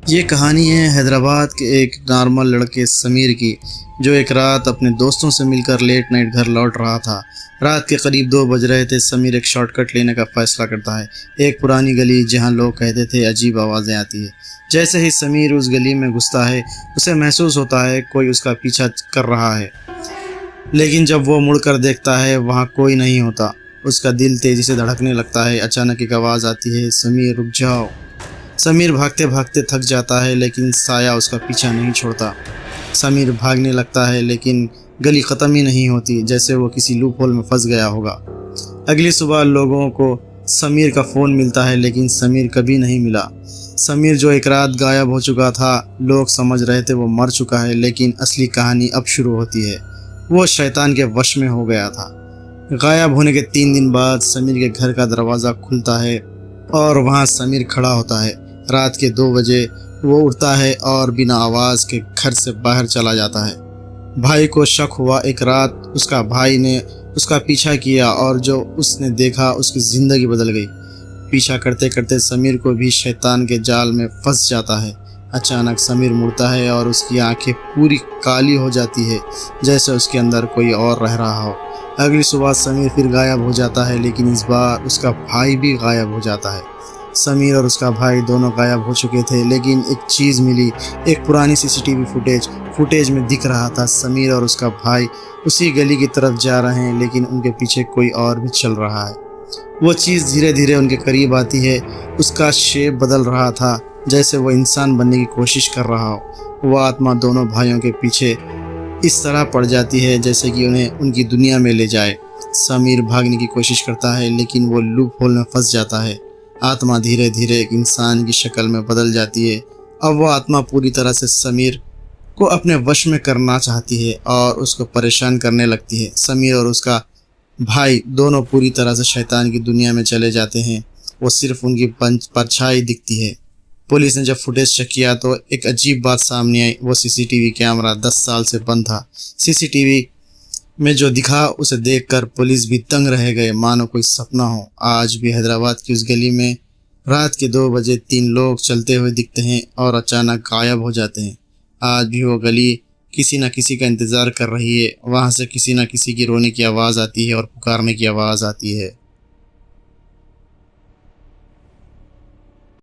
ये कहानी है हैदराबाद के एक नॉर्मल लड़के समीर की, जो एक रात अपने दोस्तों से मिलकर लेट नाइट घर लौट रहा था। रात के करीब 2 बज रहे थे। समीर एक शॉर्टकट लेने का फैसला करता है, एक पुरानी गली जहां लोग कहते थे अजीब आवाज़ें आती है। जैसे ही समीर उस गली में घुसता है, उसे महसूस होता है कोई उसका पीछा कर रहा है। लेकिन जब वो मुड़कर देखता है, वहाँ कोई नहीं होता। उसका दिल तेज़ी से धड़कने लगता है। अचानक एक आवाज़ आती है, समीर रुक जाओ। समीर भागते भागते थक जाता है, लेकिन साया उसका पीछा नहीं छोड़ता। समीर भागने लगता है, लेकिन गली ख़त्म ही नहीं होती, जैसे वो किसी लूप होल में फंस गया होगा। अगली सुबह लोगों को समीर का फ़ोन मिलता है, लेकिन समीर कभी नहीं मिला। समीर जो एक रात गायब हो चुका था, लोग समझ रहे थे वो मर चुका है, लेकिन असली कहानी अब शुरू होती है। वो शैतान के वश में हो गया था। गायब होने के 3 दिन बाद समीर के घर का दरवाज़ा खुलता है और वहाँ समीर खड़ा होता है। रात के 2 बजे वो उठता है और बिना आवाज़ के घर से बाहर चला जाता है। भाई को शक हुआ। एक रात उसका भाई ने उसका पीछा किया और जो उसने देखा उसकी ज़िंदगी बदल गई। पीछा करते करते समीर को भी शैतान के जाल में फंस जाता है। अचानक समीर मुड़ता है और उसकी आंखें पूरी काली हो जाती है, जैसे उसके अंदर कोई और रह रहा हो। अगली सुबह समीर फिर गायब हो जाता है, लेकिन इस बार उसका भाई भी गायब हो जाता है। समीर और उसका भाई दोनों गायब हो चुके थे, लेकिन एक चीज़ मिली। एक पुरानी सीसीटीवी फुटेज में दिख रहा था समीर और उसका भाई उसी गली की तरफ जा रहे हैं, लेकिन उनके पीछे कोई और भी चल रहा है। वो चीज़ धीरे धीरे उनके करीब आती है। उसका शेप बदल रहा था, जैसे वो इंसान बनने की कोशिश कर रहा हो। वह आत्मा दोनों भाइयों के पीछे इस तरह पड़ जाती है जैसे कि उन्हें उनकी दुनिया में ले जाए। समीर भागने की कोशिश करता है, लेकिन वो लूप होल में फंस जाता है। आत्मा धीरे धीरे एक इंसान की शक्ल में बदल जाती है। अब वो आत्मा पूरी तरह से समीर को अपने वश में करना चाहती है और उसको परेशान करने लगती है। समीर और उसका भाई दोनों पूरी तरह से शैतान की दुनिया में चले जाते हैं। वो सिर्फ उनकी परछाई दिखती है। पुलिस ने जब फुटेज चेक किया तो एक अजीब बात सामने आई। वो सीसीटीवी कैमरा 10 साल से बंद था। सीसीटीवी में जो दिखा उसे देखकर पुलिस भी दंग रह गए, मानो कोई सपना हो। आज भी हैदराबाद की उस गली में रात के 2 बजे 3 लोग चलते हुए दिखते हैं और अचानक गायब हो जाते हैं। आज भी वो गली किसी न किसी का इंतज़ार कर रही है। वहाँ से किसी न किसी की रोने की आवाज़ आती है और पुकारने की आवाज़ आती है।